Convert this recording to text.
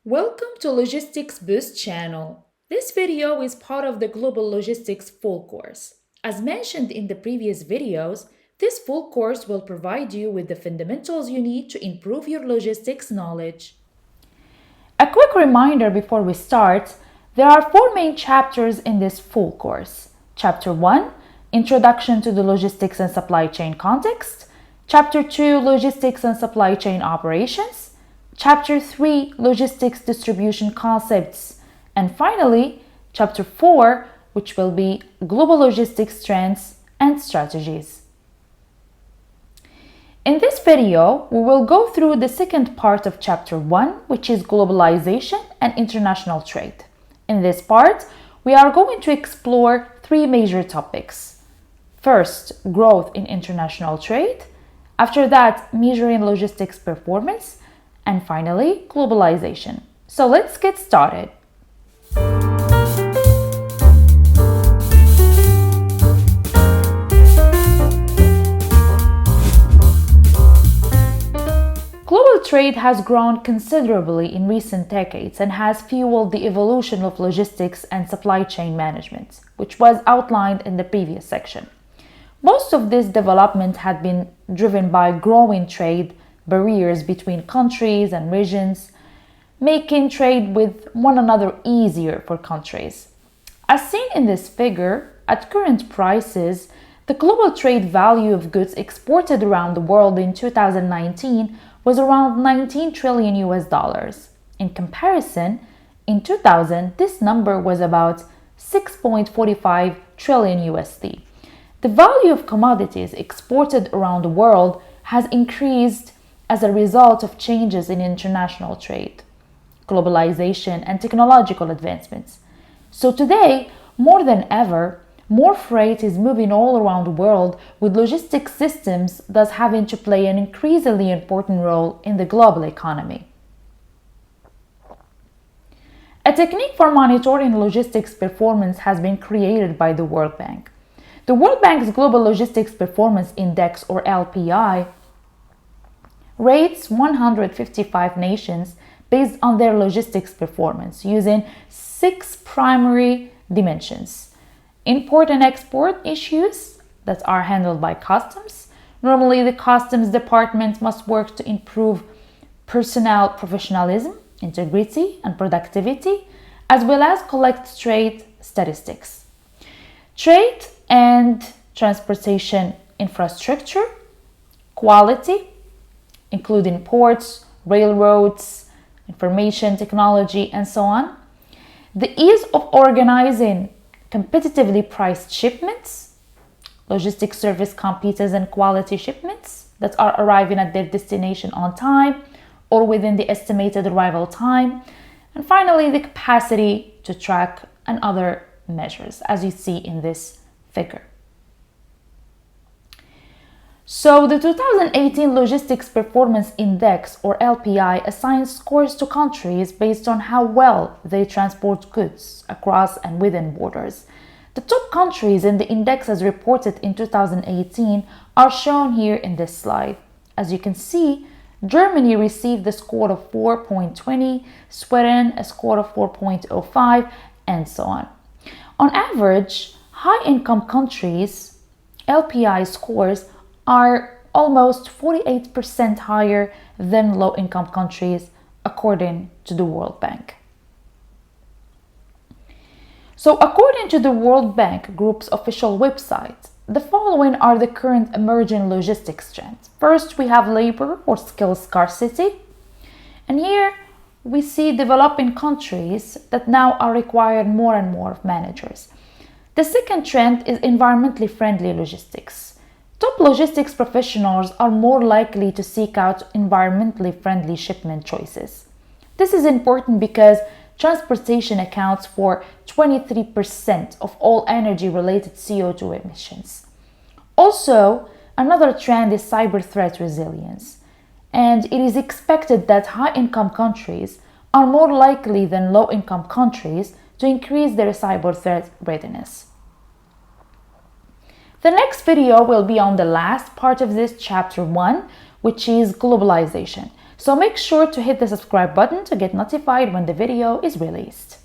Welcome to LogisticsBoost channel. This video is part of the Global Logistics full course. As mentioned in the previous videos, this full course will provide you with the fundamentals you need to improve your logistics knowledge. A quick reminder before we start, there are four main chapters in this full course. Chapter 1, Introduction to the Logistics and Supply Chain Context. Chapter 2, Logistics and Supply Chain Operations. Chapter 3, Logistics Distribution Concepts. And finally, Chapter 4, which will be Global Logistics Trends and Strategies. In this video, we will go through the second part of Chapter 1, which is Globalization and International Trade. In this part, we are going to explore three major topics. First, growth in international trade. After that, measuring logistics performance. And finally, globalization. So let's get started. Global trade has grown considerably in recent decades and has fueled the evolution of logistics and supply chain management, which was outlined in the previous section. Most of this development had been driven by growing trade barriers between countries and regions, making trade with one another easier for countries. As seen in this figure, at current prices, the global trade value of goods exported around the world in 2019 was around 19 trillion US dollars. In comparison, in 2000, this number was about 6.45 trillion USD. The value of commodities exported around the world has increased as a result of changes in international trade, globalization, and technological advancements. So today, more than ever, more freight is moving all around the world, with logistics systems thus having to play an increasingly important role in the global economy. A technique for monitoring logistics performance has been created by the World Bank. The World Bank's Global Logistics Performance Index, or LPI, rates 155 nations based on their logistics performance using 6 primary dimensions. Import and export issues that are handled by customs. Normally, the customs department must work to improve personnel professionalism, integrity, and productivity, as well as collect trade statistics. Trade and transportation infrastructure, quality, including ports, railroads, information technology, and so on. The ease of organizing competitively priced shipments, logistics service competence and quality shipments that are arriving at their destination on time or within the estimated arrival time. And finally, the capacity to track and other measures, as you see in this figure. So the 2018 Logistics Performance Index, or LPI, assigns scores to countries based on how well they transport goods across and within borders. The top countries in the index as reported in 2018 are shown here in this slide. As you can see, Germany received a score of 4.20, Sweden a score of 4.05, and so on. On average, high-income countries' LPI scores are almost 48% higher than low-income countries, according to the World Bank. So, according to the World Bank Group's official website, the following are the current emerging logistics trends. First, we have labor or skill scarcity. And here we see developing countries that now are requiring more and more managers. The second trend is environmentally friendly logistics. Top logistics professionals are more likely to seek out environmentally friendly shipment choices. This is important because transportation accounts for 23% of all energy-related CO2 emissions. Also, another trend is cyber threat resilience, and it is expected that high-income countries are more likely than low-income countries to increase their cyber threat readiness. The next video will be on the last part of this chapter 1, which is globalization. So make sure to hit the subscribe button to get notified when the video is released.